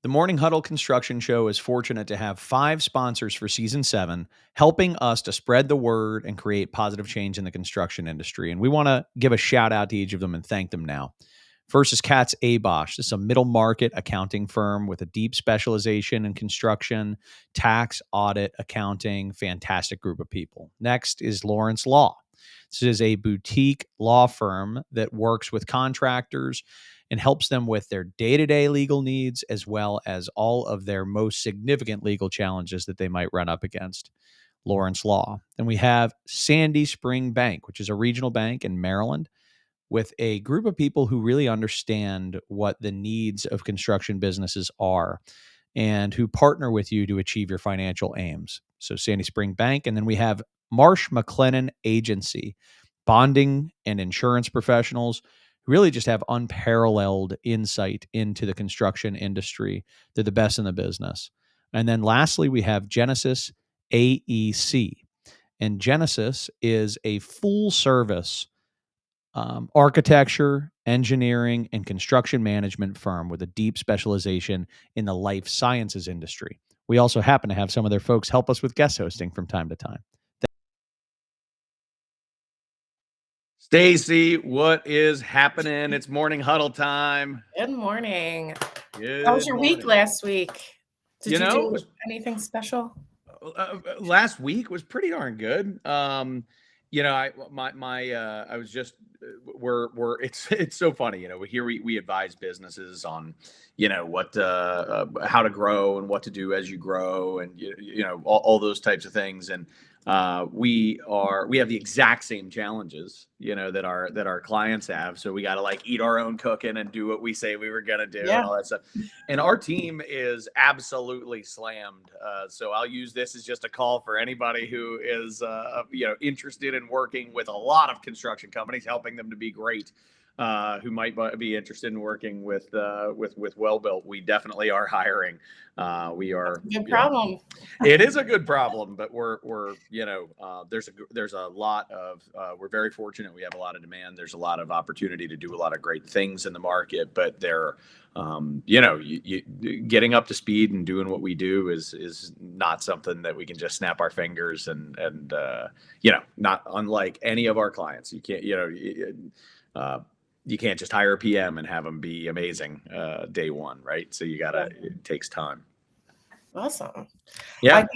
The Morning Huddle Construction Show is fortunate to have 5 sponsors for Season 7, helping us to spread the word and create positive change in the construction industry. And we want to give a shout out to each of them and thank them now. First is Katz Abosch. This is a middle market accounting firm with a deep specialization in construction, tax, audit, accounting, fantastic group of people. Next is Lawrence Law. This is a boutique law firm that works with contractors and helps them with their day-to-day legal needs as well as all of their most significant legal challenges that they might run up against. Lawrence Law. And we have Sandy Spring Bank, which is a regional bank in Maryland with a group of people who really understand what the needs of construction businesses are and who partner with you to achieve your financial aims. So Sandy Spring Bank. And then we have Marsh McLennan Agency, bonding and insurance professionals who really just have unparalleled insight into the construction industry. They're the best in the business. And then lastly, we have Genesis AEC. And Genesis is a full service architecture, engineering, and construction management firm with a deep specialization in the life sciences industry. We also happen to have some of their folks help us with guest hosting from time to time. Stacy, what is happening? It's Morning Huddle time. Good morning. Good How was your morning. week last week? Did you do was, anything special? Last week was pretty darn good. I was just it's so funny. We advise businesses on what how to grow and what to do as you grow, and all those types of things. And we have the exact same challenges that our clients have, so we got to eat our own cooking and do what we say we were gonna do. And all that stuff. And our team is absolutely slammed, so I'll use this as just a call for anybody who is interested in working with a lot of construction companies, helping them to be great, who might be interested in working with Wellbuilt. We definitely are hiring. We are. Good problem. It is a good problem, but we're there's a lot of we're very fortunate. We have a lot of demand. There's a lot of opportunity to do a lot of great things in the market, but there, getting up to speed and doing what we do is not something that we can just snap our fingers and not unlike any of our clients. You can't you can't just hire a PM and have them be amazing day one, right? So it takes time. Awesome. Yeah.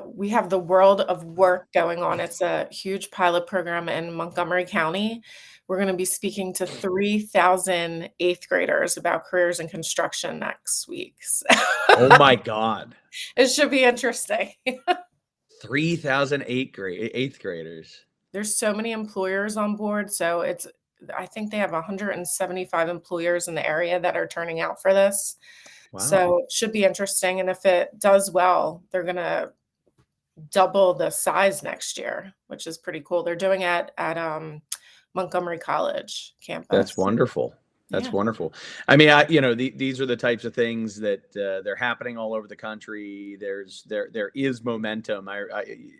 We have the World of Work going on. It's a huge pilot program in Montgomery County. We're going to be speaking to 3,000 eighth graders about careers in construction next week. Oh my God. It should be interesting. 3,000 eighth graders. There's so many employers on board. So I think they have 175 employers in the area that are turning out for this. Wow. So it should be interesting. And if it does well, they're going to double the size next year, which is pretty cool. They're doing it at Montgomery College campus. That's wonderful. That's wonderful. I mean, these are the types of things that they're happening all over the country. There is momentum.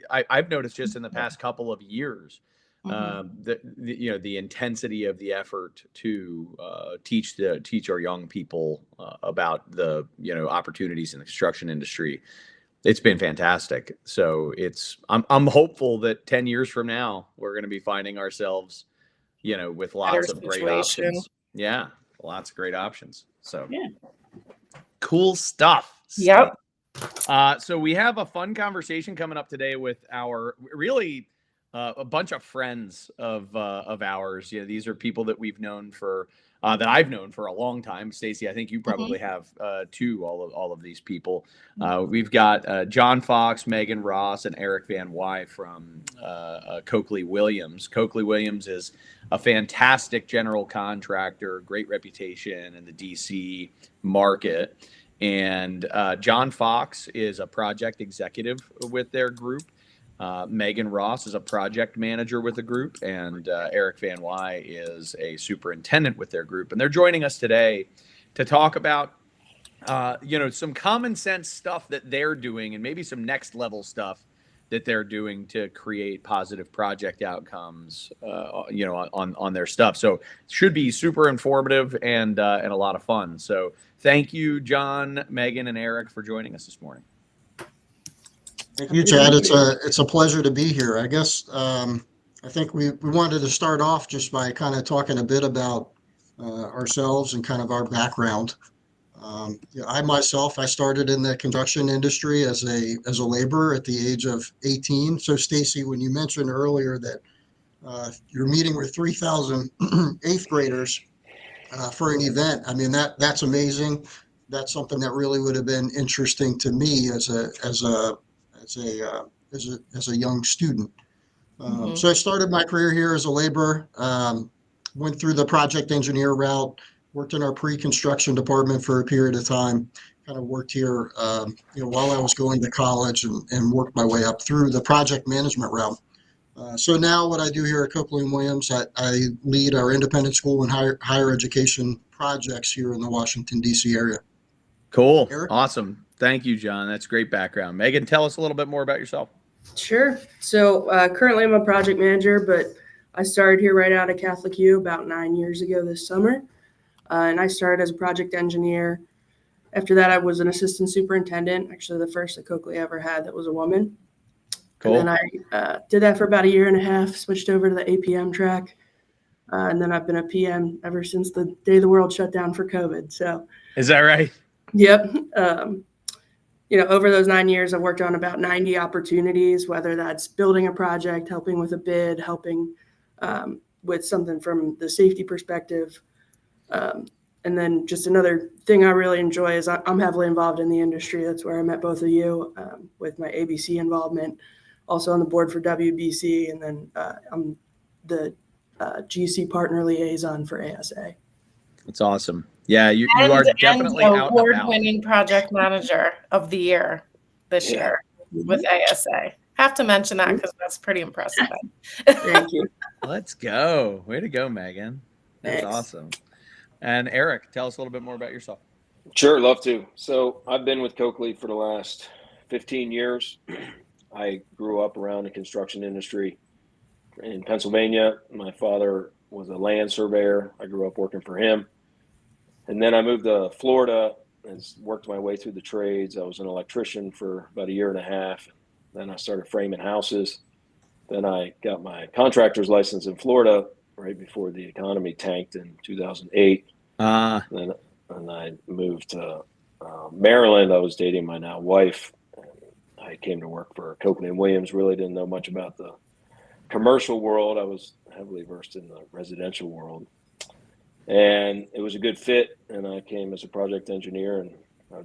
I've noticed just in the past couple of years, the intensity of the effort to teach our young people about the opportunities in the construction industry. It's been fantastic. So I'm hopeful that 10 years from now we're going to be finding ourselves with lots of great options. Yeah, lots of great options. So cool stuff. Yep. So we have a fun conversation coming up today with our a bunch of friends of ours. These are people that we've known for that I've known for a long time. Stacey, I think you probably have too. All of these people. We've got John Fox, Megan Ross, and Eric Van Wy from Coakley Williams. Coakley Williams is a fantastic general contractor, great reputation in the DC market. And John Fox is a project executive with their group. Megan Ross is a project manager with the group, and Eric Van Wy is a superintendent with their group. And they're joining us today to talk about some common sense stuff that they're doing and maybe some next level stuff that they're doing to create positive project outcomes, on their stuff. So it should be super informative and a lot of fun. So thank you, John, Megan, and Eric for joining us this morning. Thank you, Chad. It's a pleasure to be here. I guess I think we wanted to start off just by kind of talking a bit about ourselves and kind of our background. I started in the construction industry as a laborer at the age of 18. So Stacy, when you mentioned earlier that you're meeting with 3,000 eighth graders for an event, I mean that's amazing. That's something that really would have been interesting to me as a young student. So I started my career here as a laborer. Went through the project engineer route. Worked in our pre-construction department for a period of time, kind of worked here, while I was going to college and worked my way up through the project management route. So now what I do here at Coakley Williams, I lead our independent school and higher education projects here in the Washington, D.C. area. Cool. Eric? Awesome. Thank you, John. That's great background. Megan, tell us a little bit more about yourself. Sure. So currently I'm a project manager, but I started here right out of Catholic U about 9 years ago this summer. And I started as a project engineer. After that, I was an assistant superintendent, actually the first that Coakley ever had that was a woman. Cool. And then I did that for about a year and a half, switched over to the APM track. And then I've been a PM ever since the day the world shut down for COVID. So, is that right? Yep. Over those 9 years, I've worked on about 90 opportunities, whether that's building a project, helping with a bid, helping with something from the safety perspective. And then just another thing I really enjoy is I'm heavily involved in the industry. That's where I met both of you with my ABC involvement, also on the board for WBC, and then I'm the GC partner liaison for ASA. That's awesome. Yeah, you are definitely out and about. Award-winning project manager of the year this year with ASA. Have to mention that because that's pretty impressive. Thank you. Let's go. Way to go, Megan. That's Thanks. awesome. And Eric, tell us a little bit more about yourself. Sure, love to. So I've been with Coakley for the last 15 years. I grew up around the construction industry in Pennsylvania. My father was a land surveyor. I grew up working for him. And then I moved to Florida and worked my way through the trades. I was an electrician for about a year and a half. Then I started framing houses. Then I got my contractor's license in Florida right before the economy tanked in 2008. And I moved to Maryland. I was dating my now wife. And I came to work for Coakley Williams. Really didn't know much about the commercial world. I was heavily versed in the residential world. And it was a good fit. And I came as a project engineer, and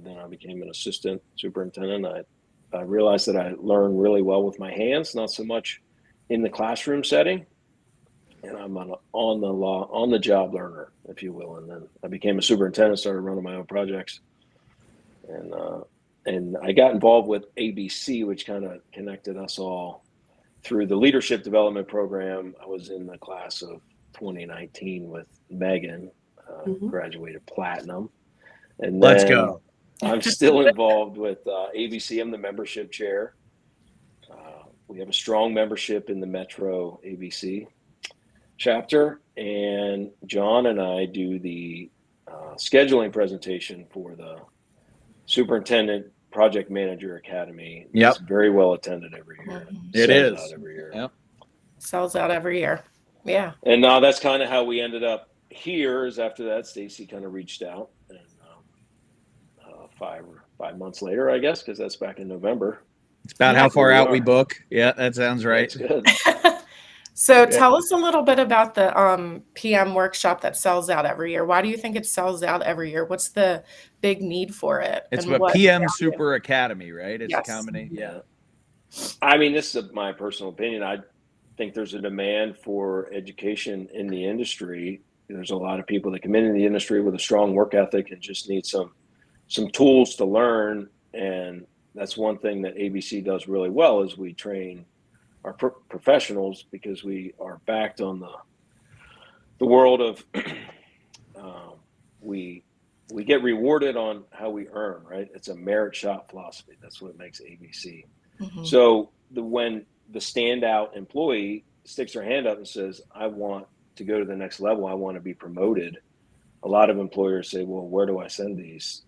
then I became an assistant superintendent. I realized that I learned really well with my hands, not so much in the classroom setting. And I'm an on the job learner, if you will. And then I became a superintendent, started running my own projects. And I got involved with ABC, which kind of connected us all through the leadership development program. I was in the class of 2019 with Megan, graduated platinum. And then let's go. I'm still involved with ABC. I'm the membership chair. We have a strong membership in the Metro ABC chapter, and John and I do the scheduling presentation for the Superintendent Project Manager Academy. Yep. It's very well attended every year. It is. Every year. Yep. Sells out every year. Yeah. And now that's kind of how we ended up here. Is after that, Stacy kind of reached out, and 5 months later, I guess, because that's back in November. It's about how far out we book. Yeah, that sounds right. That's good. So tell us a little bit about the PM workshop that sells out every year. Why do you think it sells out every year? What's the big need for it? It's a PM Super Academy, right? It's Yes. a combination. Yeah. I mean, this is my personal opinion. I think there's a demand for education in the industry. There's a lot of people that come into the industry with a strong work ethic and just need some tools to learn. And that's one thing that ABC does really well is we train our professionals, because we are backed on the world of we get rewarded on how we earn, right? It's a merit shot philosophy. That's what makes ABC. Mhm. So when the standout employee sticks their hand up and says, I want to go to the next level, I want to be promoted, a lot of employers say, well, where do I send these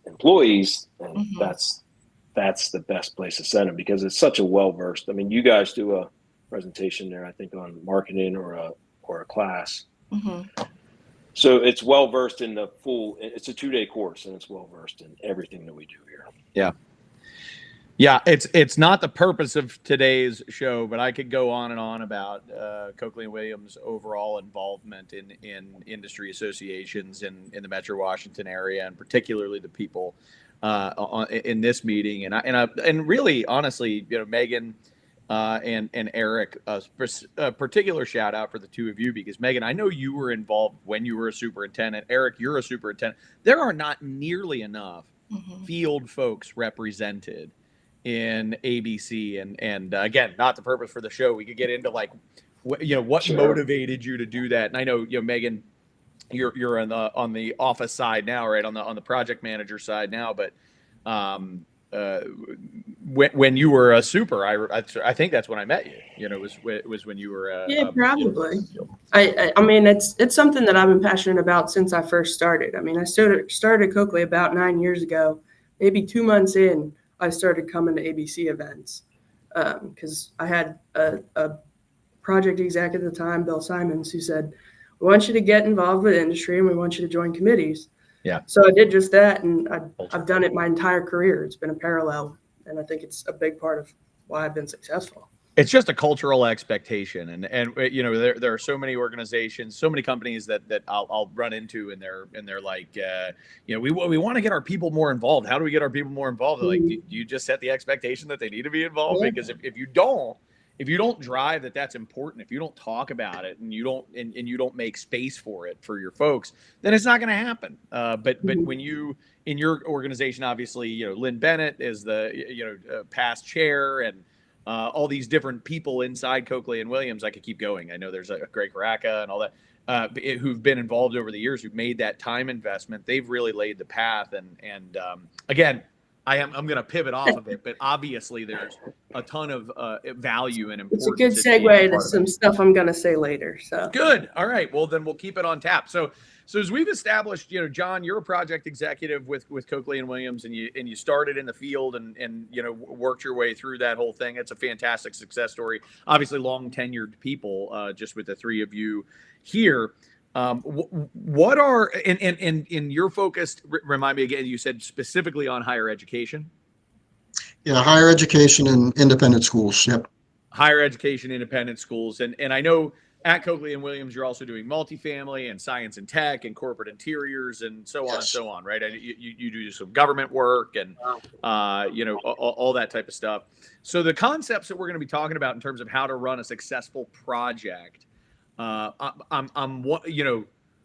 employees? And Mhm. that's the best place to send them, because it's such a well-versed. I mean, you guys do a presentation there, I think, on marketing or a class. Mhm. So it's well-versed in it's a 2-day course, and it's well-versed in everything that we do here. Yeah. Yeah, it's not the purpose of today's show, but I could go on and on about Coakley and Williams' overall involvement in industry associations in the Metro Washington area, and particularly the people in this meeting. And really, honestly, Megan and Eric, a particular shout out for the two of you, because Megan, I know you were involved when you were a superintendent. Eric, you're a superintendent. There are not nearly enough field folks represented in ABC, and again, not the purpose for the show. We could get into like what Sure. motivated you to do that. And I know Megan, you're on the office side now, right, on the project manager side now, but when you were a super, I think that's when I met you. It was when you were yeah, probably. I mean, it's something that I've been passionate about since I first started. I mean, I started Coakley about 9 years ago. Maybe 2 months in, I started coming to ABC events because I had a project exec at the time, Bill Simons, who said, we want you to get involved with industry and we want you to join committees. Yeah. So I did just that, and I've done it my entire career. It's been a parallel, and I think it's a big part of why I've been successful. It's just a cultural expectation, and there are so many organizations, so many companies that I'll run into, and they're like, we want to get our people more involved. How do we get our people more involved? They're like, do you just set the expectation that they need to be involved? Yeah. Because if you don't drive that's important, if you don't talk about it, and you don't make space for it for your folks, then it's not going to happen. But when you, in your organization, obviously, Lynn Bennett is the past chair, and all these different people inside Coakley and Williams. I could keep going. I know there's a Greg Caracca and all that who've been involved over the years, who've made that time investment. They've really laid the path. And again, I'm going to pivot off of it, but obviously there's a ton of value and importance. It's a good segue to some stuff I'm going to say later. So good. All right. Well, then we'll keep it on tap. So as we've established, John, you're a project executive with Coakley and Williams, and you started in the field and worked your way through that whole thing. It's a fantastic success story. Obviously, long tenured people, just with the three of you here. What are in your focus? Remind me again. You said specifically on higher education. Yeah, higher education and independent schools. Yep. Higher education, independent schools, and I know at Coakley and Williams, you're also doing multifamily and science and tech and corporate interiors and so on and so on, right? And you do some government work and all that type of stuff. So the concepts that we're going to be talking about in terms of how to run a successful project,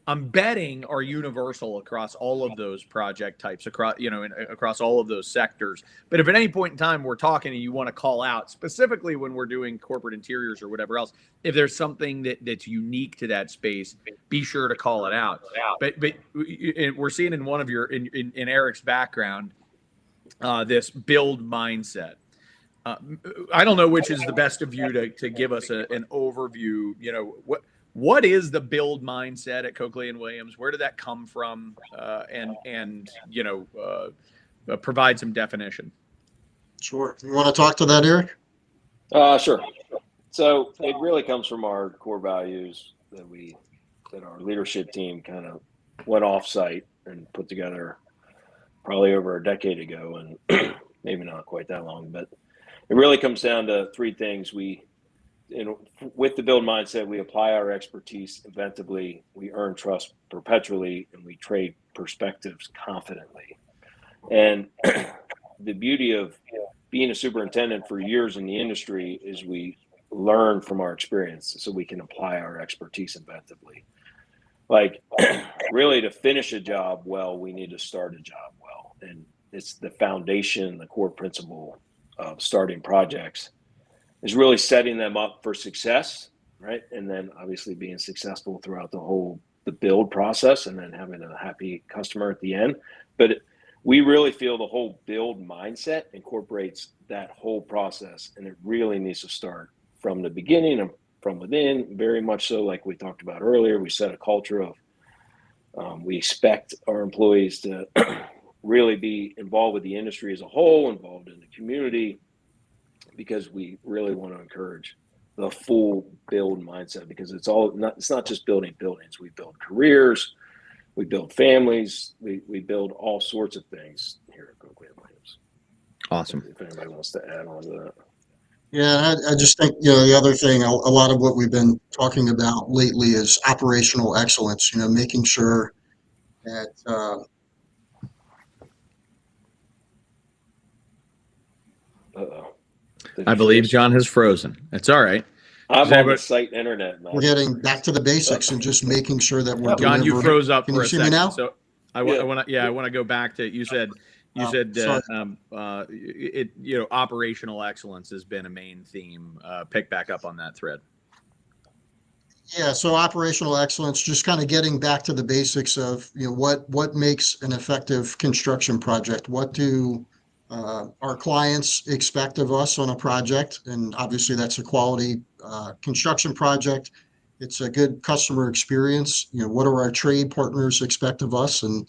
I'm betting are universal across all of those project types, across all of those sectors. But if at any point in time we're talking and you want to call out, specifically when we're doing corporate interiors or whatever else, if there's something that's unique to that space, be sure to call it out. But we're seeing in one of your in Eric's background this build mindset. I don't know which is the best of you to give us an overview. What is the build mindset at Coakley and Williams? Where did that come from? Provide some definition. Sure. You want to talk to that, Eric? Sure. So it really comes from our core values that our leadership team kind of went off site and put together probably over a decade ago, and maybe not quite that long, but it really comes down to three things. With the build mindset, we apply our expertise inventively, we earn trust perpetually, and we trade perspectives confidently. And the beauty of being a superintendent for years in the industry is we learn from our experience so we can apply our expertise inventively. Like, really, to finish a job well, we need to start a job well. And it's the foundation, the core principle of starting projects. is really setting them up for success, right? And then obviously being successful throughout the build process, and then having a happy customer at the end. But we really feel the whole build mindset incorporates that whole process, and it really needs to start from the beginning and from within, very much so. Like we talked about earlier, we set a culture of we expect our employees to really be involved with the industry as a whole, involved in the community, because we really want to encourage the full build mindset, because it's not just building buildings. We build careers, we build families, we build all sorts of things here at Coakley Williams. Awesome. If anybody wants to add on to that. Yeah, I just think, the other thing, a lot of what we've been talking about lately is operational excellence, making sure that, I believe John has frozen. It's all right. I'm on the site internet. We're getting back to the basics and just making sure that we're John, you froze up for a second. Now? So I want to go back to, you said operational excellence has been a main theme. Pick back up on that thread. Yeah, so operational excellence, just kind of getting back to the basics of, what makes an effective construction project. What do our clients expect of us on a project? And obviously that's a quality construction project. It's a good customer experience. What do our trade partners expect of us? And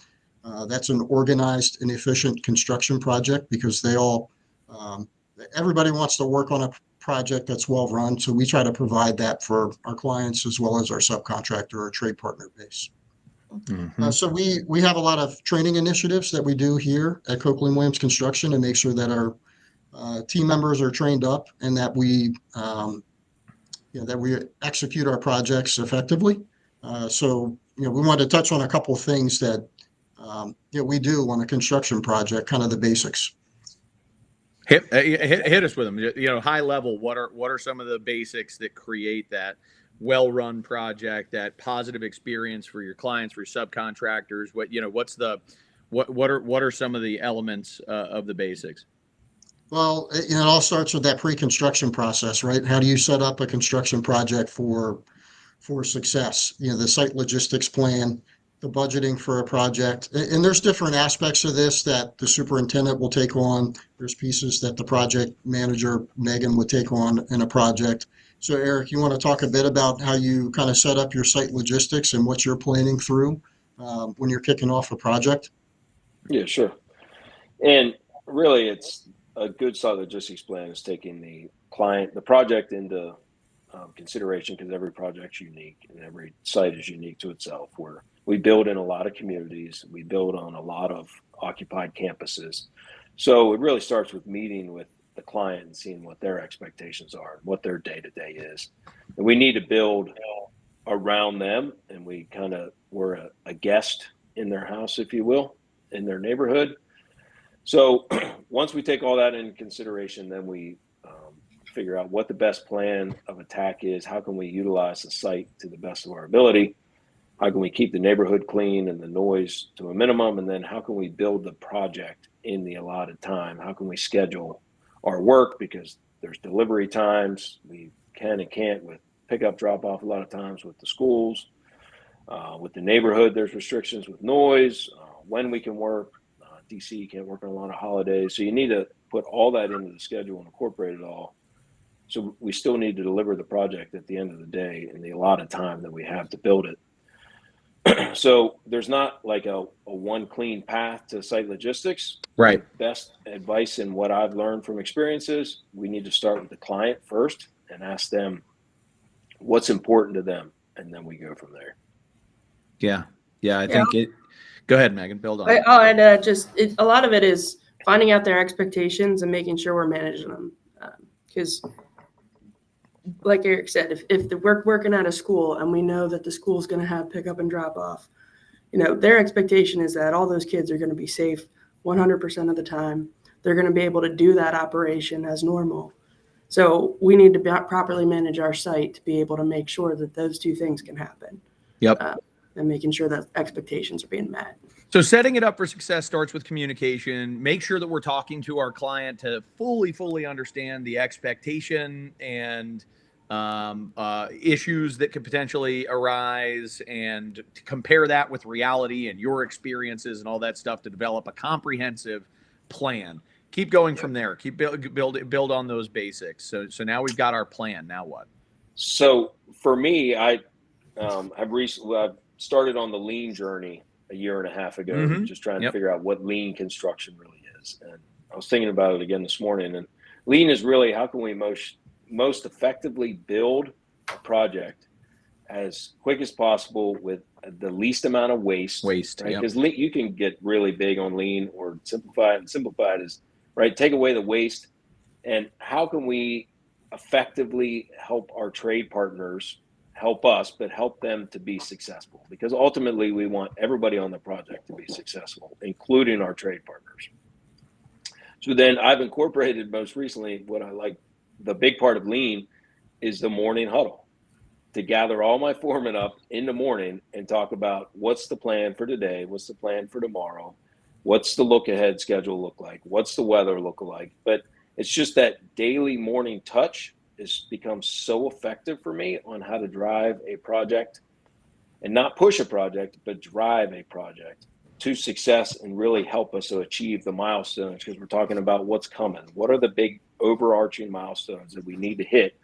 that's an organized and efficient construction project, because they all, everybody wants to work on a project that's well run. So we try to provide that for our clients as well as our subcontractor or trade partner base. Mm-hmm. So we have a lot of training initiatives that we do here at Coakley Williams Construction to make sure that our team members are trained up, and that we execute our projects effectively. So we wanted to touch on a couple of things that we do on a construction project, kind of the basics. Hit us with them. High level. What are some of the basics that create that well-run project, that positive experience for your clients, for your subcontractors? What are some of the elements of the basics? Well, it all starts with that pre-construction process, right? How do you set up a construction project for success? The site logistics plan, the budgeting for a project. And there's different aspects of this that the superintendent will take on. There's pieces that the project manager, Megan, would take on in a project. So Eric, you want to talk a bit about how you kind of set up your site logistics and what you're planning through when you're kicking off a project? Yeah, sure. And really, it's a good site logistics plan is taking the project into consideration, because every project's unique and every site is unique to itself. Where we build in a lot of communities, we build on a lot of occupied campuses. So it really starts with meeting with the client and seeing what their expectations are, what their day-to-day is. And we need to build around them, and we're a guest in their house, if you will, in their neighborhood. So once we take all that into consideration, then we figure out what the best plan of attack is. How can we utilize the site to the best of our ability? How can we keep the neighborhood clean and the noise to a minimum? And then how can we build the project in the allotted time? How can we schedule our work? Because there's delivery times. We can and can't with pickup, drop off a lot of times with the schools. With the neighborhood, there's restrictions with noise, when we can work. DC can't work on a lot of holidays. So you need to put all that into the schedule and incorporate it all. So we still need to deliver the project at the end of the day in the allotted time that we have to build it. So there's not like a one clean path to site logistics. Right. The best advice and what I've learned from experiences, we need to start with the client first and ask them what's important to them, and then we go from there. Yeah. I think it. Go ahead, Megan. Build on. A lot of it is finding out their expectations and making sure we're managing them. Because, like Eric said, if we're working at a school and we know that the school is going to have pickup and drop off, their expectation is that all those kids are going to be safe 100% of the time. They're going to be able to do that operation as normal. So we need to properly manage our site to be able to make sure that those two things can happen. Yep. And making sure that expectations are being met. So setting it up for success starts with communication. Make sure that we're talking to our client to fully understand the expectation and issues that could potentially arise, and to compare that with reality and your experiences and all that stuff to develop a comprehensive plan. Keep going from there. Keep build on those basics. So now we've got our plan. Now what? So for me, I've started on the lean journey a year and a half ago, just trying to figure out what lean construction really is. And I was thinking about it again this morning. And lean is really, how can we most effectively build a project as quick as possible with the least amount of waste. Right? Because you can get really big on lean or simplify it. And simplified is, right, take away the waste. And how can we effectively help our trade partners help us, but help them to be successful? Because ultimately we want everybody on the project to be successful, including our trade partners. So then I've incorporated most recently, what I like, the big part of lean is the morning huddle, to gather all my foremen up in the morning and talk about what's the plan for today, what's the plan for tomorrow, what's the look ahead schedule look like, what's the weather look like. But it's just that daily morning touch has become so effective for me on how to drive a project, and not push a project, but drive a project to success and really help us to achieve the milestones, because we're talking about what's coming. What are the big overarching milestones that we need to hit?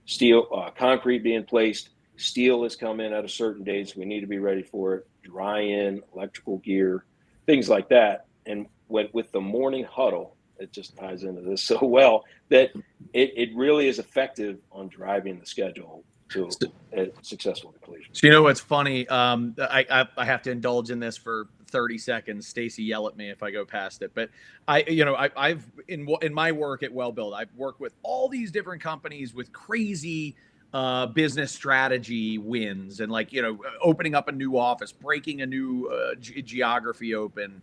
Steel, concrete being placed, steel is coming at a certain date, so we need to be ready for it. Dry in, electrical gear, things like that. And with the morning huddle, it just ties into this so well that it really is effective on driving the schedule to a successful completion. So, you know what's funny? I have to indulge in this for 30 seconds. Stacy, yell at me if I go past it. But I've in my work at WellBuild, I've worked with all these different companies with crazy business strategy wins, and opening up a new office, breaking a new geography open,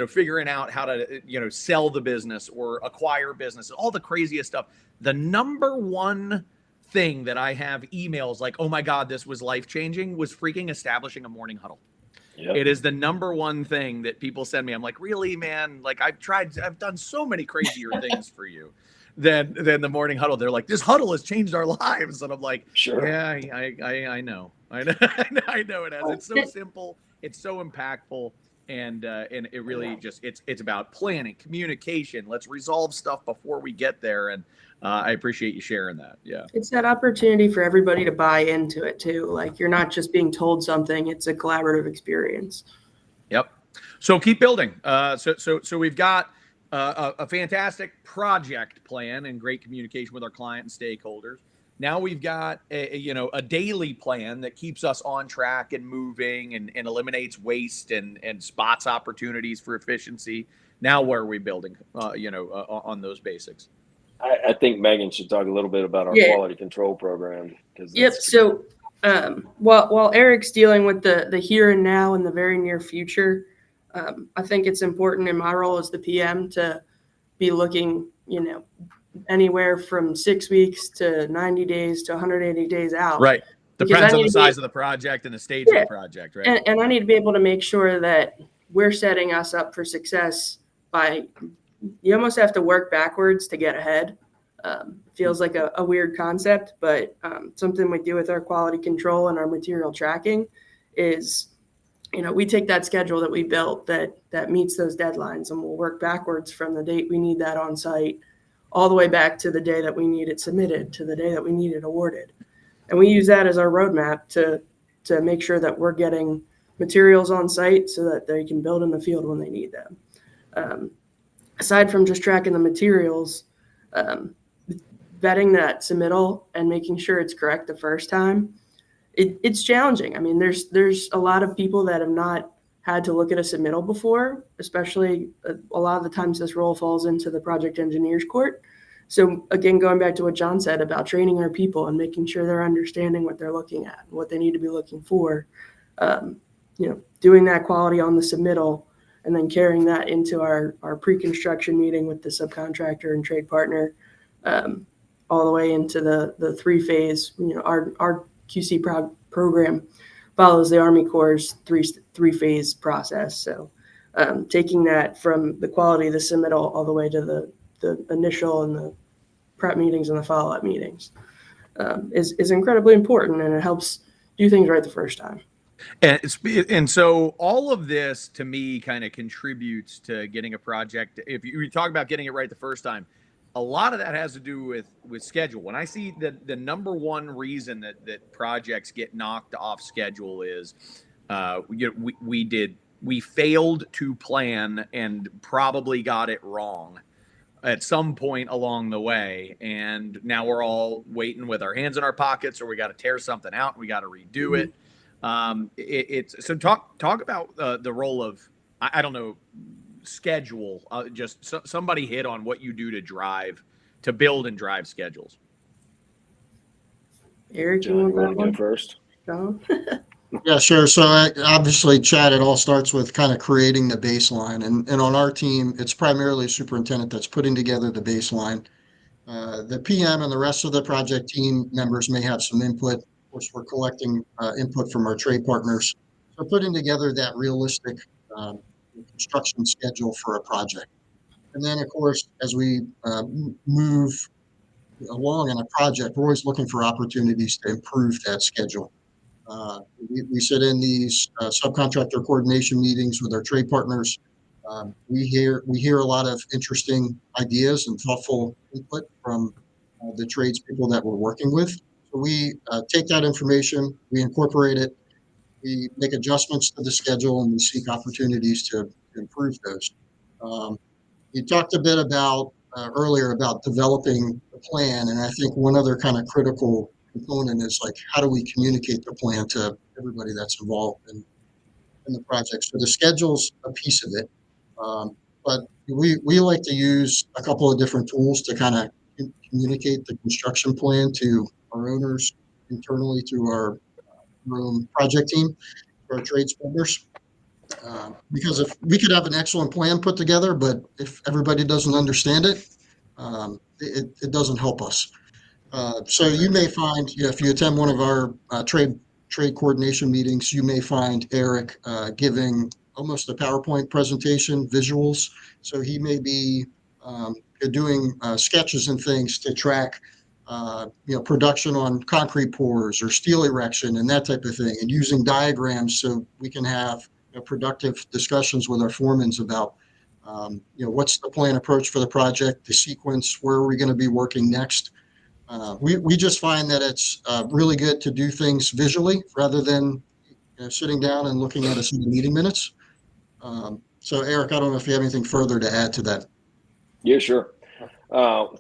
figuring out how to sell the business or acquire business, all the craziest stuff. The number one thing that I have emails like, oh my God, this was life-changing, was freaking establishing a morning huddle. Yep. It is the number one thing that people send me. I'm like, really, man? Like, I've done so many crazier things for you than the morning huddle. They're like, this huddle has changed our lives. And I'm like, sure. Yeah, I know. I know it has. It's so simple. It's so impactful. And it really it's about planning, communication. Let's resolve stuff before we get there. And I appreciate you sharing that. Yeah. It's that opportunity for everybody to buy into it too. Like, you're not just being told something, it's a collaborative experience. Yep. So keep building. So we've got a fantastic project plan and great communication with our client and stakeholders. Now we've got a daily plan that keeps us on track and moving and eliminates waste and spots opportunities for efficiency. Now where are we building, on those basics? I think Megan should talk a little bit about our quality control program. Yep. So while Eric's dealing with the here and now and the very near future, I think it's important in my role as the PM to be looking, anywhere from 6 weeks to 90 days to 180 days out. Right. Depends on the size of the project and the stage of the project, right? And I need to be able to make sure that we're setting us up for success by, you almost have to work backwards to get ahead. Feels like a weird concept, but something we do with our quality control and our material tracking is, we take that schedule that we built that meets those deadlines, and we'll work backwards from the date we need that on site all the way back to the day that we need it submitted, to the day that we need it awarded. And we use that as our roadmap to make sure that we're getting materials on site so that they can build in the field when they need them. Aside from just tracking the materials, vetting that submittal and making sure it's correct the first time, it's challenging. I mean, there's a lot of people that have not had to look at a submittal before, especially a lot of the times this role falls into the project engineer's court. So again, going back to what John said about training our people and making sure they're understanding what they're looking at, what they need to be looking for, doing that quality on the submittal, and then carrying that into our pre-construction meeting with the subcontractor and trade partner, all the way into the 3-phase, our QC program, follows the Army Corps' three-phase process. So taking that from the quality of the submittal all the way to the initial and the prep meetings and the follow-up meetings is incredibly important, and it helps do things right the first time. And so all of this to me kind of contributes to getting a project. If you talk about getting it right the first time, a lot of that has to do with schedule. When I see the number one reason that projects get knocked off schedule is we failed to plan and probably got it wrong at some point along the way, and now we're all waiting with our hands in our pockets, or we got to tear something out and we got to redo it. It's so talk about the role of I don't know, schedule. Somebody hit on what you do to build and drive schedules. Eric, John, you want to go first? John? Yeah, sure. So obviously, Chad, it all starts with kind of creating the baseline. And on our team, it's primarily superintendent that's putting together the baseline. The PM and the rest of the project team members may have some input. Of course, we're collecting input from our trade partners. So putting together that realistic construction schedule for a project. And then, of course, as we move along in a project, we're always looking for opportunities to improve that schedule. We sit in these subcontractor coordination meetings with our trade partners. We hear a lot of interesting ideas and thoughtful input from the tradespeople that we're working with. So we take that information, we incorporate it, we make adjustments to the schedule, and we seek opportunities to improve those. You talked a bit about earlier about developing the plan, and I think one other kind of critical component is like, how do we communicate the plan to everybody that's involved in the project? So the schedule's a piece of it, but we like to use a couple of different tools to kind of communicate the construction plan to our owners internally through our own project team, our trades partners. Because if we could have an excellent plan put together, but if everybody doesn't understand it, it doesn't help us. So you may find, if you attend one of our trade coordination meetings, you may find Eric giving almost a PowerPoint presentation, visuals. So he may be doing sketches and things to track, production on concrete pours or steel erection and that type of thing, and using diagrams so we can have productive discussions with our foremans about, what's the plan approach for the project, the sequence, where are we going to be working next. We just find that it's really good to do things visually rather than sitting down and looking at a set of meeting minutes. So, Eric, I don't know if you have anything further to add to that. Yeah, sure.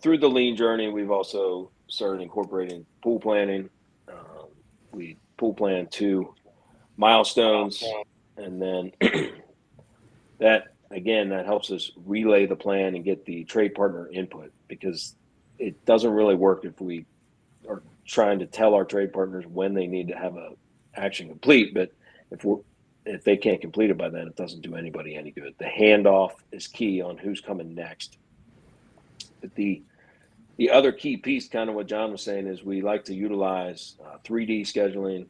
Through the lean journey, we've also started incorporating pool planning. We pool plan 2 milestones, and then that helps us relay the plan and get the trade partner input, because it doesn't really work if we are trying to tell our trade partners when they need to have a action complete. But if they can't complete it by then, it doesn't do anybody any good. The handoff is key on who's coming next. But the other key piece, kind of what John was saying, is we like to utilize 3D scheduling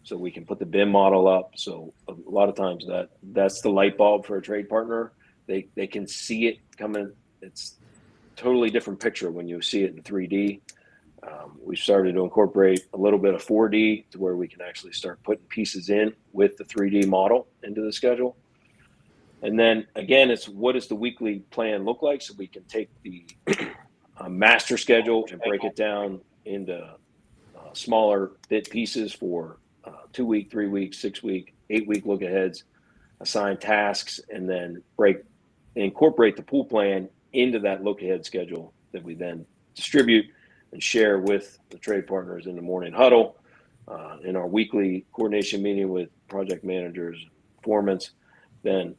so we can put the BIM model up. So a lot of times that's the light bulb for a trade partner. They can see it coming. It's totally different picture when you see it in 3D. We've started to incorporate a little bit of 4D to where we can actually start putting pieces in with the 3D model into the schedule. And then again, it's what does the weekly plan look like, so we can take the master schedule and break it down into smaller bit pieces for 2-week, 3-week, 6-week, 8-week look aheads, assign tasks, and then incorporate the pool plan into that look ahead schedule that we then distribute and share with the trade partners in the morning huddle, in our weekly coordination meeting with project managers, foremen. Then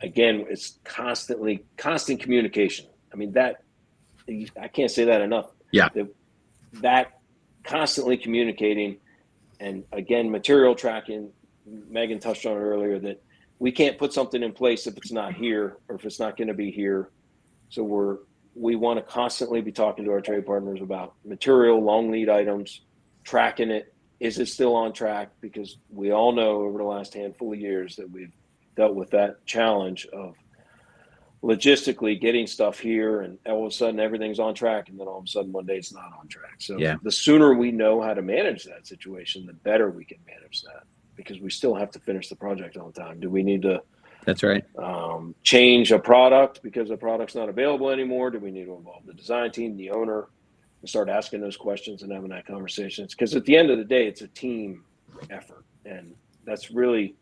again, it's constant communication. I mean, I can't say that enough. Yeah. That constantly communicating, and again, material tracking. Megan touched on it earlier that we can't put something in place if it's not here or if it's not going to be here. So we want to constantly be talking to our trade partners about material, long lead items, tracking it, is it still on track? Because we all know over the last handful of years that we've dealt with that challenge of logistically getting stuff here, and all of a sudden everything's on track, and then all of a sudden one day it's not on track. So the sooner we know how to manage that situation, the better we can manage that, because we still have to finish the project on time. Do we need to That's right. change a product because the product's not available anymore? Do we need to involve the design team, the owner, and start asking those questions and having that conversation? Because at the end of the day, it's a team effort, and that's really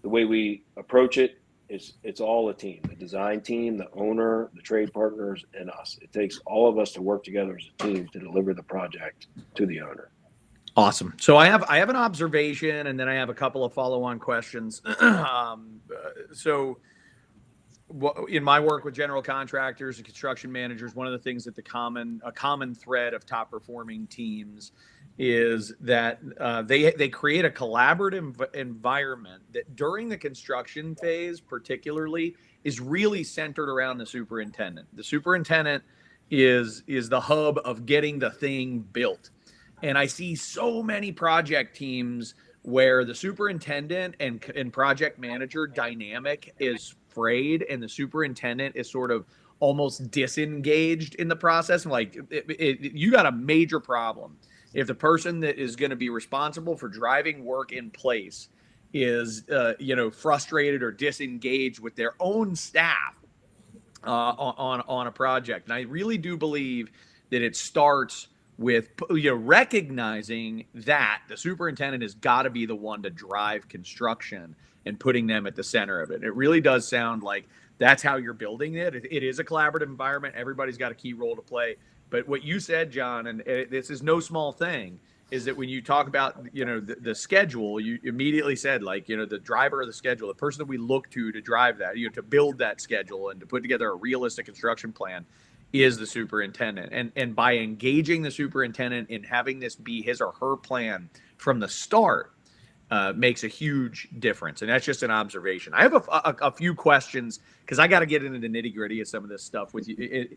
the way we approach it. It's all a team: the design team, the owner, the trade partners, and us. It takes all of us to work together as a team to deliver the project to the owner. Awesome. So I have an observation, and then I have a couple of follow-on questions. So in my work with general contractors and construction managers, one of the things that a common thread of top performing teams is that they create a collaborative environment that during the construction phase particularly is really centered around the superintendent. The superintendent is the hub of getting the thing built. And I see so many project teams where the superintendent and project manager dynamic is frayed, and the superintendent is sort of almost disengaged in the process. Like you got a major problem if the person that is going to be responsible for driving work in place is frustrated or disengaged with their own staff on a project. And I really do believe that it starts with recognizing that the superintendent has got to be the one to drive construction and putting them at the center of it. It really does sound like that's how you're building it. It is a collaborative environment. Everybody's got a key role to play. But what you said, John, and this is no small thing, is that when you talk about the schedule, you immediately said the driver of the schedule, the person that we look to drive that, to build that schedule and to put together a realistic construction plan is the superintendent. And by engaging the superintendent in having this be his or her plan from the start makes a huge difference. And that's just an observation. I have a few questions because I got to get into the nitty gritty of some of this stuff with you.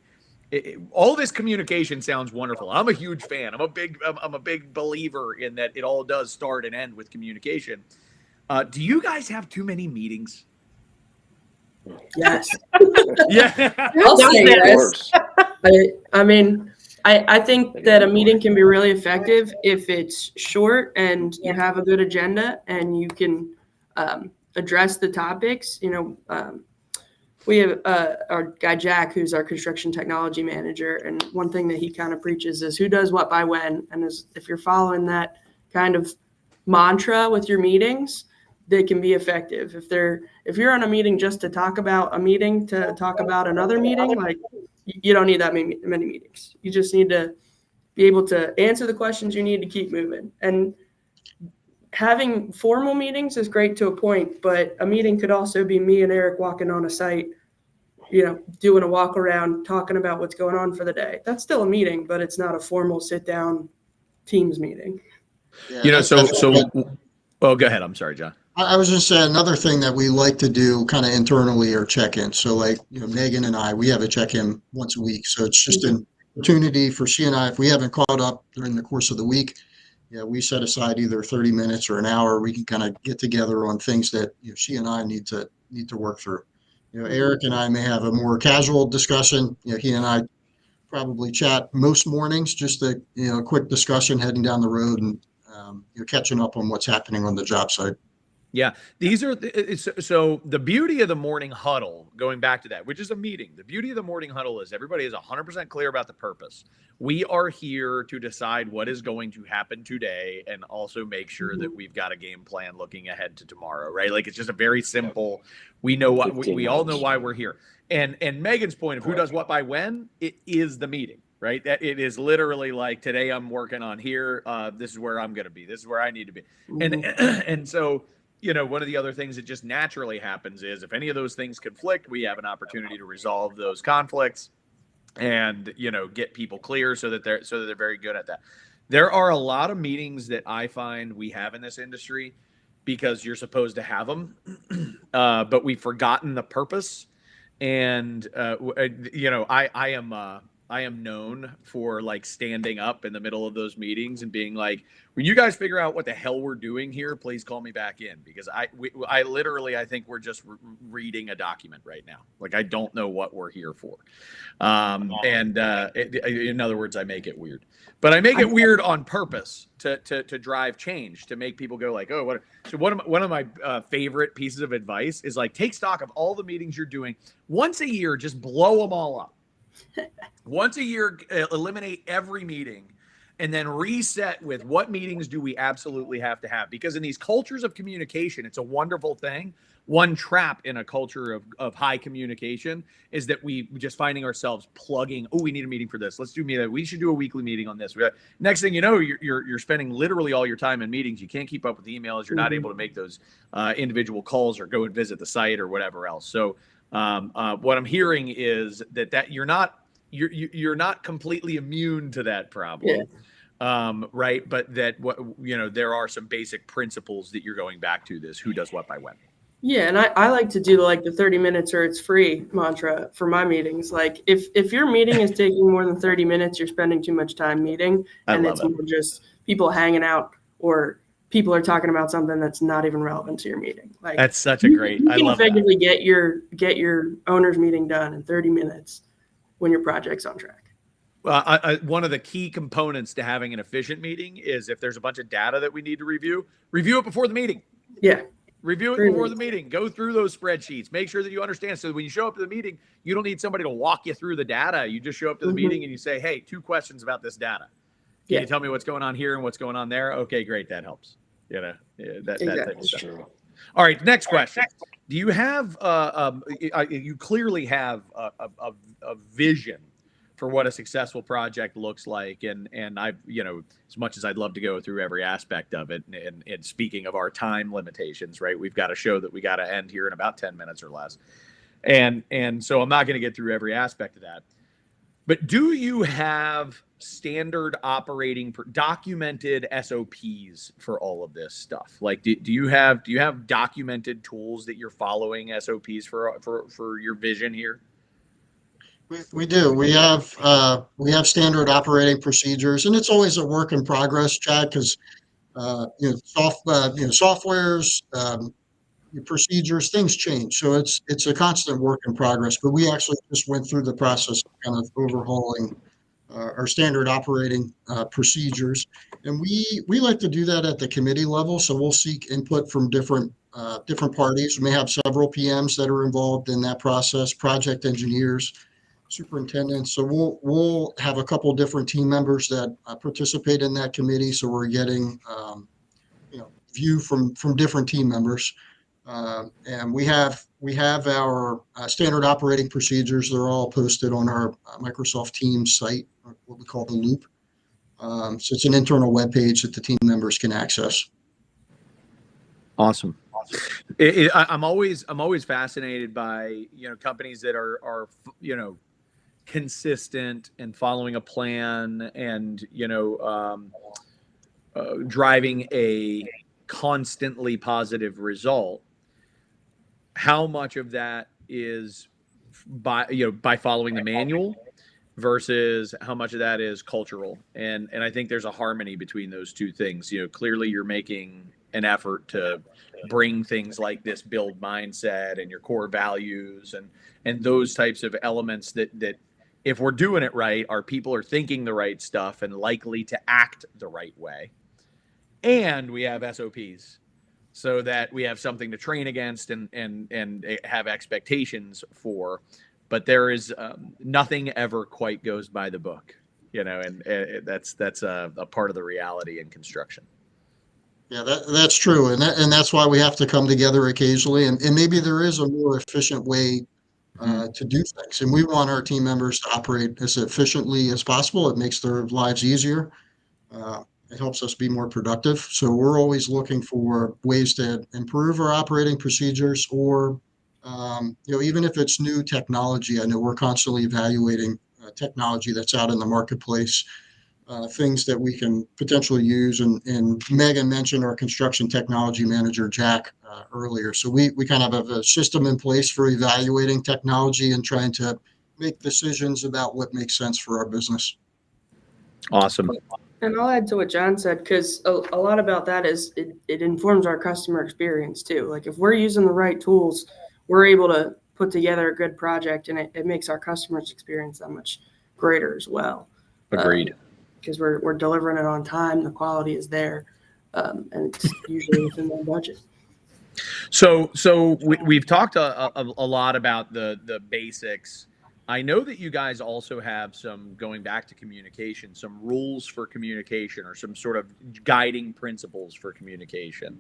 All this communication sounds wonderful. I'm a huge fan. I'm a big believer in that it all does start and end with communication. Do you guys have too many meetings? Yes. Yeah. I'll say yes. I mean, I think that a meeting can be really effective if it's short and you have a good agenda and you can address the topics. We have our guy, Jack, who's our construction technology manager. And one thing that he kind of preaches is who does what by when. And if you're following that kind of mantra with your meetings, they can be effective. If you're on a meeting just to talk about a meeting, to talk about another meeting, like you don't need that many meetings. You just need to be able to answer the questions you need to keep moving. And having formal meetings is great to a point, but a meeting could also be me and Eric walking on a site, doing a walk around, talking about what's going on for the day. That's still a meeting, but it's not a formal sit down Teams meeting. Yeah, oh, go ahead. I'm sorry, John. I was just saying another thing that we like to do kind of internally are check-ins. So Megan and I, we have a check-in once a week. So it's just an opportunity for she and I, if we haven't caught up during the course of the week, we set aside either 30 minutes or an hour. We can kind of get together on things that she and I need to work through. Eric and I may have a more casual discussion. He and I probably chat most mornings, just a quick discussion heading down the road and catching up on what's happening on the job site. Yeah, these are so the beauty of the morning huddle, going back to that, which is a meeting. The beauty of the morning huddle is everybody is 100% clear about the purpose. We are here to decide what is going to happen today and also make sure that we've got a game plan looking ahead to tomorrow, right? Like it's just a very simple, we know what we all know why we're here. And Megan's point of who does what by when, it is the meeting. Right. That it is literally like today I'm working on here. This is where I'm going to be. This is where I need to be. And so, one of the other things that just naturally happens is if any of those things conflict, we have an opportunity to resolve those conflicts and, get people clear so that they're very good at that. There are a lot of meetings that I find we have in this industry because you're supposed to have them, but we've forgotten the purpose. And, I am I am known for like standing up in the middle of those meetings and being like, when you guys figure out what the hell we're doing here, please call me back in, because I literally, I think we're just reading a document right now. Like, I don't know what we're here for. In other words, I make it weird, but I make it weird on purpose to drive change, to make people go like, oh, what? So one of my favorite pieces of advice is like, take stock of all the meetings you're doing once a year, just blow them all up. Once a year, eliminate every meeting, and then reset with what meetings do we absolutely have to have. Because in these cultures of communication, it's a wonderful thing. One trap in a culture of high communication is that we just finding ourselves plugging, oh, we need a meeting for this. Let's do meeting. We should do a weekly meeting on this. Next thing you know, you're spending literally all your time in meetings. You can't keep up with emails. You're not able to make those individual calls or go and visit the site or whatever else. So what I'm hearing is that you're not completely immune to that problem. Yeah. Right. But that there are some basic principles that you're going back to, this who does what by when. Yeah. And I like to do like the 30 minutes or it's free mantra for my meetings. Like if your meeting is taking more than 30 minutes, you're spending too much time meeting, and it's more just people hanging out, or people are talking about something that's not even relevant to your meeting. Like, that's such a great, I love that. You can effectively get your owner's meeting done in 30 minutes when your project's on track. One of the key components to having an efficient meeting is, if there's a bunch of data that we need to review it before the meeting. Yeah. Review it before the meeting. Go through those spreadsheets. Make sure that you understand. So when you show up to the meeting, you don't need somebody to walk you through the data. You just show up to the meeting and you say, hey, 2 questions about this data. Can you tell me what's going on here and what's going on there? Okay, great. That helps. That type of stuff. True. All right. Next question. Do you have, you clearly have a vision for what a successful project looks like. And I've, as much as I'd love to go through every aspect of it, and speaking of our time limitations, right, we've got a show that we got to end here in about 10 minutes or less. And so I'm not going to get through every aspect of that. But do you have standard operating documented SOPs for all of this stuff? Like, do you have documented tools that you're following, SOPs for your vision here? We do. We have standard operating procedures, and it's always a work in progress, Chad, because softwares, procedures, things change. So it's a constant work in progress. But we actually just went through the process of kind of overhauling our standard operating procedures, and we like to do that at the committee level. So we'll seek input from different parties. We may have several PMs that are involved in that process, project engineers, superintendent. So we'll have a couple different team members that participate in that committee. So we're getting view from different team members, and we have our standard operating procedures. They're all posted on our Microsoft Teams site, what we call the Loop. So it's an internal web page that the team members can access. Awesome. I'm always fascinated by companies that are consistent and following a plan, and driving a constantly positive result. How much of that is by following the manual versus how much of that is cultural? And I think there's a harmony between those two things. Clearly you're making an effort to bring things like this build mindset and your core values and those types of elements that if we're doing it right, our people are thinking the right stuff and likely to act the right way. And we have SOPs so that we have something to train against and have expectations for. But there is nothing ever quite goes by the book, and that's a part of the reality in construction. Yeah, that's true. And that's why we have to come together occasionally. And maybe there is a more efficient way to do things. And we want our team members to operate as efficiently as possible. It makes their lives easier. It helps us be more productive. So we're always looking for ways to improve our operating procedures, or, even if it's new technology. I know we're constantly evaluating technology that's out in the marketplace, things that we can potentially use. And Megan mentioned our construction technology manager, Jack, earlier. So we kind of have a system in place for evaluating technology and trying to make decisions about what makes sense for our business. Awesome. And I'll add to what John said, because a lot about that is it informs our customer experience too. Like if we're using the right tools, we're able to put together a good project, and it makes our customers' experience that much greater as well. Agreed. Because we're delivering it on time, the quality is there, and it's usually within their budget. So we've talked a lot about the basics. I know that you guys also have some, going back to communication, some rules for communication or some sort of guiding principles for communication.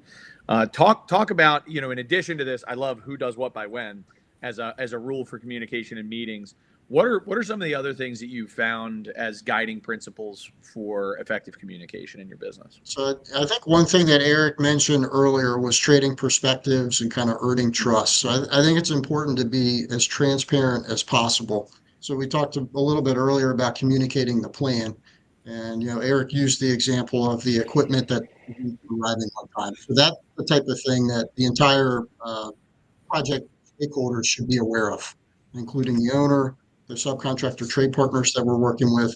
Talk about, in addition to this, I love who does what by when as a rule for communication in meetings. What are some of the other things that you found as guiding principles for effective communication in your business? So I think one thing that Eric mentioned earlier was trading perspectives and kind of earning trust. So I think it's important to be as transparent as possible. So we talked a little bit earlier about communicating the plan. And, Eric used the example of the equipment that isn't arriving on time. So that's the type of thing that the entire project stakeholders should be aware of, including the owner, the subcontractor trade partners that we're working with,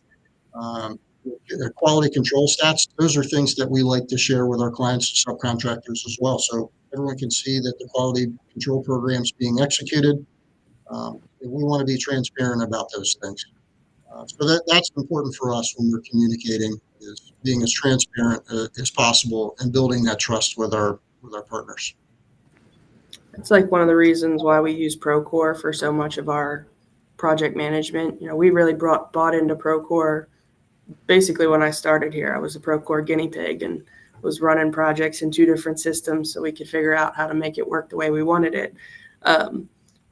quality control stats. Those are things that we like to share with our clients and subcontractors as well, so everyone can see that the quality control program is being executed. We want to be transparent about those things. So that's important for us when we're communicating, is being as transparent as possible and building that trust with our partners. It's like one of the reasons why we use Procore for so much of our project management. We really bought into Procore. Basically, when I started here, I was a Procore guinea pig and was running projects in 2 different systems so we could figure out how to make it work the way we wanted it.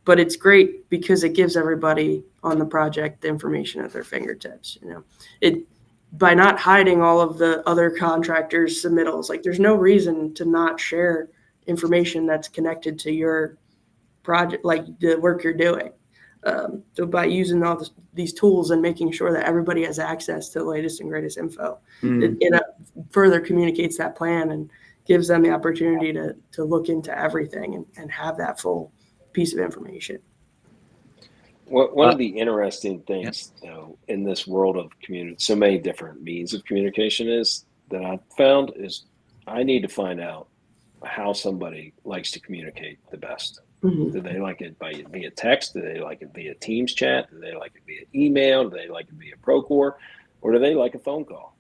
But it's great because it gives everybody on the project the information at their fingertips. By not hiding all of the other contractors' submittals, like there's no reason to not share information that's connected to your project, like the work you're doing. So by using all these tools and making sure that everybody has access to the latest and greatest info, it further communicates that plan and gives them the opportunity to look into everything and have that full piece of information. One of the interesting things, in this world of so many different means of communication is that I've found is I need to find out how somebody likes to communicate the best. Mm-hmm. Do they like it via text? Do they like it via Teams chat? Do they like it via email? Do they like it via Procore? Or do they like a phone call?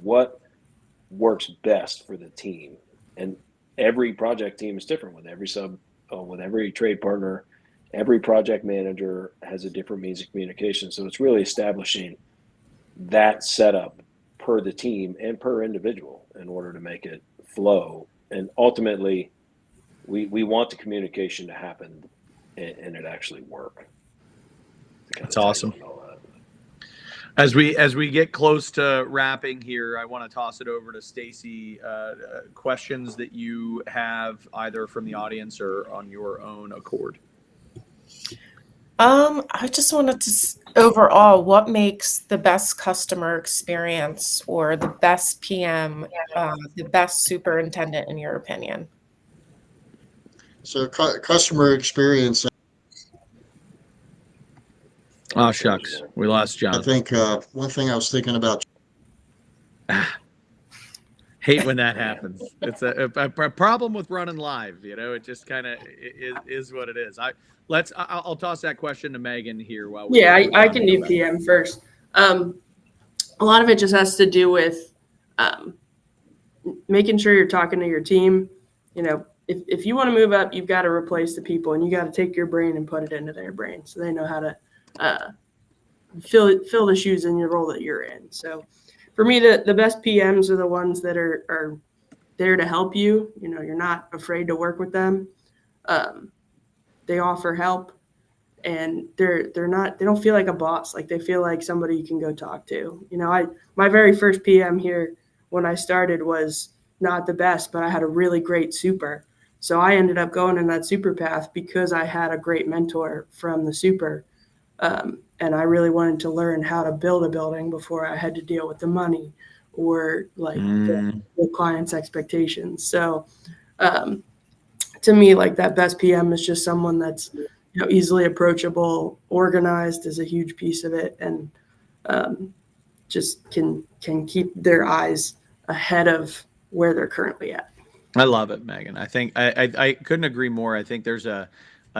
What works best for the team? And every project team is different with every trade partner. Every project manager has a different means of communication. So it's really establishing that setup per the team and per individual in order to make it flow. And ultimately, we want the communication to happen and it actually work. That's awesome. As we get close to wrapping here, I want to toss it over to Stacy. Questions that you have either from the audience or on your own accord. I just wanted to overall, what makes the best customer experience or the best PM, the best superintendent in your opinion? So customer experience. Oh, shucks. We lost John. I think one thing I was thinking about. Hate when that happens. It's a problem with running live. It just kind of is what it is. I'll toss that question to Megan here while we. Yeah, I can do PM first. A lot of it just has to do with making sure you're talking to your team. If you want to move up, you've got to replace the people, and you got to take your brain and put it into their brain so they know how to fill the shoes in your role that you're in. So for me, the best PMs are the ones that are there to help you. You're not afraid to work with them. They offer help, and they don't feel like a boss. Like they feel like somebody you can go talk to. My very first PM here when I started was not the best, but I had a really great super. So I ended up going in that super path because I had a great mentor from the super. And I really wanted to learn how to build a building before I had to deal with the money or the client's expectations. So to me, like that best PM is just someone that's easily approachable, organized is a huge piece of it, and just can keep their eyes ahead of where they're currently at. I love it, Megan. I think I couldn't agree more. I think there's a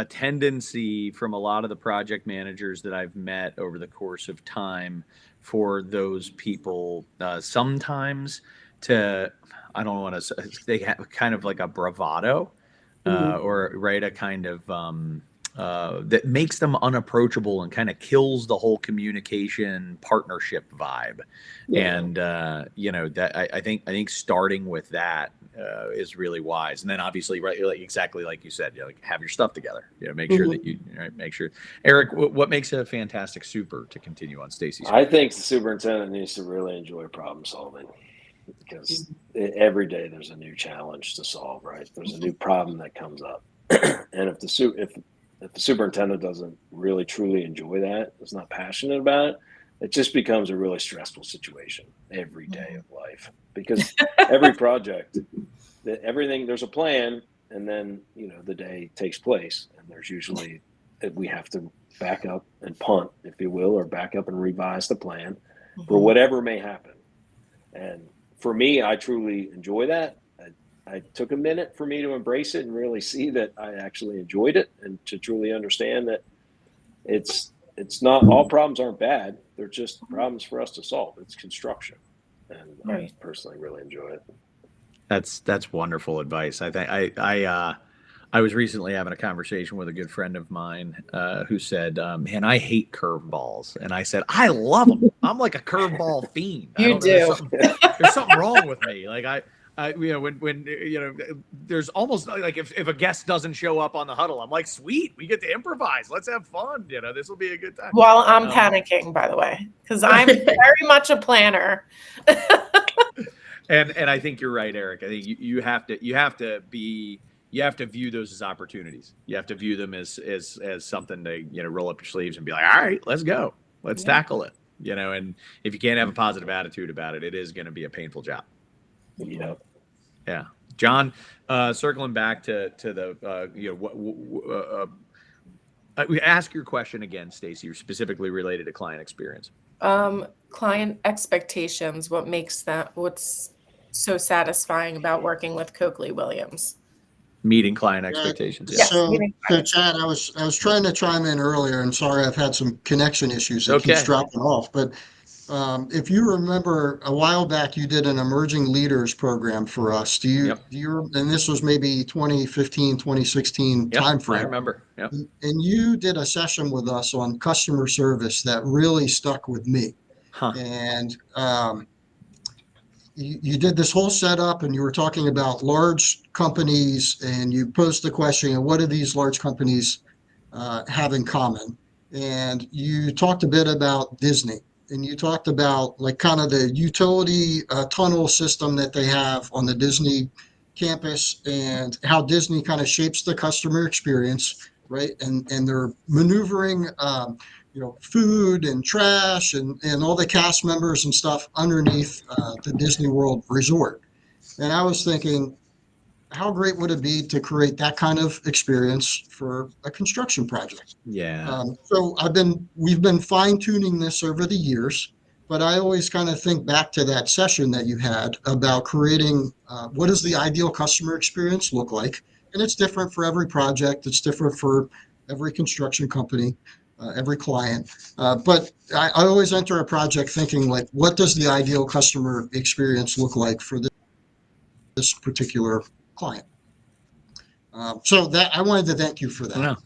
tendency from a lot of the project managers that I've met over the course of time for those people sometimes to, I don't want to, they have kind of like a bravado or right, a kind of that makes them unapproachable and kind of kills the whole communication partnership vibe. Yeah. And you know, that I think starting with that is really wise. And then obviously, right, like exactly like you said, you know, like have your stuff together. You know, make sure that you make sure. Eric, what makes a fantastic super, to continue on Stacy's? I think the superintendent needs to really enjoy problem solving, because every day there's a new challenge to solve. Right, there's a new problem that comes up, and if the superintendent doesn't really truly enjoy that, is not passionate about it, it just becomes a really stressful situation every day of life, because every project, there's a plan, and then, you know, the day takes place, and there's usually that we have to back up and punt, if you will, or back up and revise the plan for whatever may happen. And for me, I truly enjoy that. I took a minute for me to embrace it and really see that I actually enjoyed it, and to truly understand that it's not, all problems aren't bad. They're just problems for us to solve. It's construction. And I personally really enjoy it. That's wonderful advice. I think I was recently having a conversation with a good friend of mine who said, man, I hate curveballs. And I said, I love them. I'm like a curveball fiend. You do. There's something wrong with me. Like you know, when you know, there's almost like if a guest doesn't show up on the huddle, I'm like, sweet, we get to improvise. Let's have fun. You know, this will be a good time. Well, I'm panicking, by the way, because I'm very much a planner. And I think you're right, Eric. I think you have to view those as opportunities. You have to view them as something to, you know, roll up your sleeves and be like, all right, let's go. Let's tackle it. You know, and if you can't have a positive attitude about it, it is going to be a painful job. Yeah. John, circling back to the, you know, ask your question again, Stacy, specifically related to client experience. Client expectations, what's so satisfying about working with Coakley Williams? Meeting client expectations. Yeah. So Chad, I was trying to chime in earlier, and sorry, I've had some connection issues. It keeps dropping off. But if you remember, a while back, you did an emerging leaders program for us. Do you, and this was maybe 2015, 2016 timeframe. I remember. Yep. And you did a session with us on customer service that really stuck with me. And you did this whole setup, and you were talking about large companies, and you posed the question, what do these large companies have in common? And you talked a bit about Disney, and you talked about like kind of the utility tunnel system that they have on the Disney campus, and how Disney kind of shapes the customer experience, right? And they're maneuvering you know, food and trash and all the cast members and stuff underneath the Disney World resort. And I was thinking, how great would it be to create that kind of experience for a construction project? Yeah. So we've been fine tuning this over the years, but I always kind of think back to that session that you had about creating what does the ideal customer experience look like? And it's different for every project. It's different for every construction company. Every client. But I always enter a project thinking like, what does the ideal customer experience look like for this particular client? So that I wanted to thank you for that. No.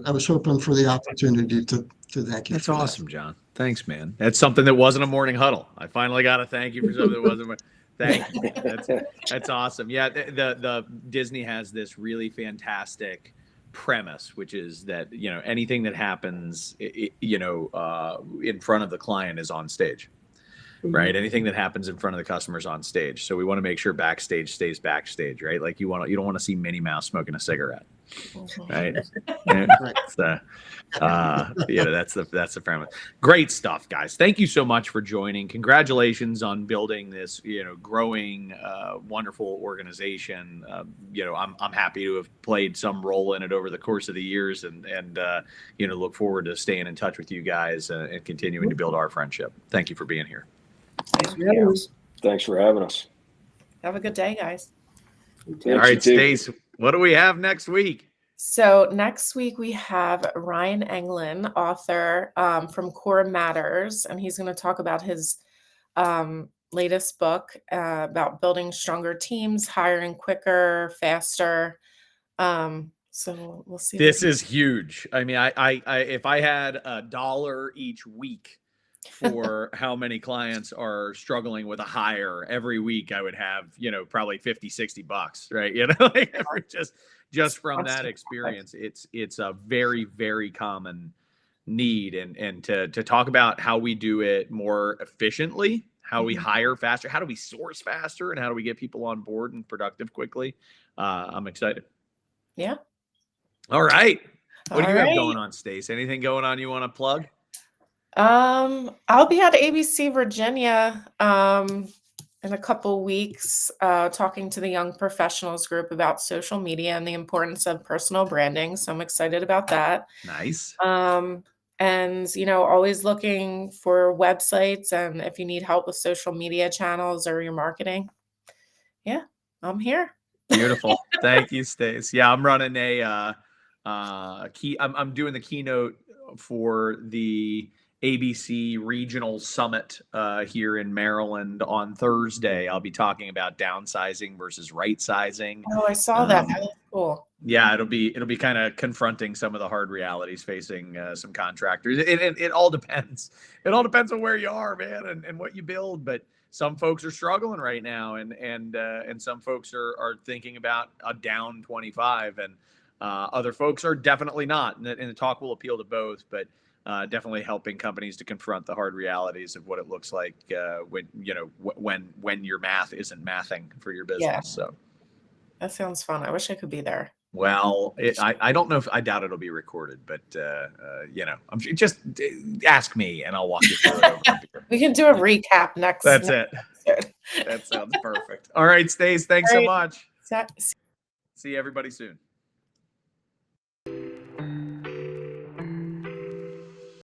I was hoping for the opportunity to thank you. That's awesome, John. Thanks, man. That's something that wasn't a morning huddle. I finally got to thank you for something that wasn't. Thank you. That's awesome. Yeah, the Disney has this really fantastic premise, which is that, you know, anything that happens, you know, in front of the client is on stage, right? Anything that happens in front of the customer is on stage. So we want to make sure backstage stays backstage, right? Like you don't want to see Minnie Mouse smoking a cigarette. Right. Yeah. Right. So, that's the premise. Great stuff, guys. Thank you so much for joining. Congratulations on building this, growing, wonderful organization. I'm happy to have played some role in it over the course of the years, and look forward to staying in touch with you guys and continuing to build our friendship. Thank you for being here. Thanks for having us. Thanks for having us. Have a good day, guys. All right, Stace, what do we have next week? So next week we have Ryan Englund, author from Core Matters, and he's going to talk about his latest book about building stronger teams, hiring quicker, faster. So we'll see. This is huge. I mean, I if I had $1 each week for how many clients are struggling with a hire every week, I would have, probably $50-$60, right? Like just from that experience, it's a very, very common need. And to talk about how we do it more efficiently, how we hire faster, how do we source faster, and how do we get people on board and productive quickly. I'm excited. Yeah. All right. What do you have right. going on, Stace? Anything going on you want to plug? I'll be at ABC Virginia in a couple weeks talking to the Young Professionals group about social media and the importance of personal branding. So I'm excited about that. Nice. And always looking for websites, and if you need help with social media channels or your marketing, I'm here. Beautiful. Thank you, Stace. Yeah, I'm running I'm doing the keynote for the ABC Regional Summit here in Maryland on Thursday. I'll be talking about downsizing versus right sizing. Oh, I saw that. That was cool. Yeah, it'll be kind of confronting some of the hard realities facing some contractors. It all depends. It all depends on where you are, man, and what you build. But some folks are struggling right now, and some folks are thinking about a down 25, and other folks are definitely not. And the talk will appeal to both, but definitely helping companies to confront the hard realities of what it looks like when your math isn't mathing for your business. Yeah. So that sounds fun. I wish I could be there. Well, I don't know if I doubt it'll be recorded, but I'm just ask me and I'll walk you through it over here. We can do a recap next. That's it. That sounds perfect. All right, Stace, thanks so much. See everybody soon.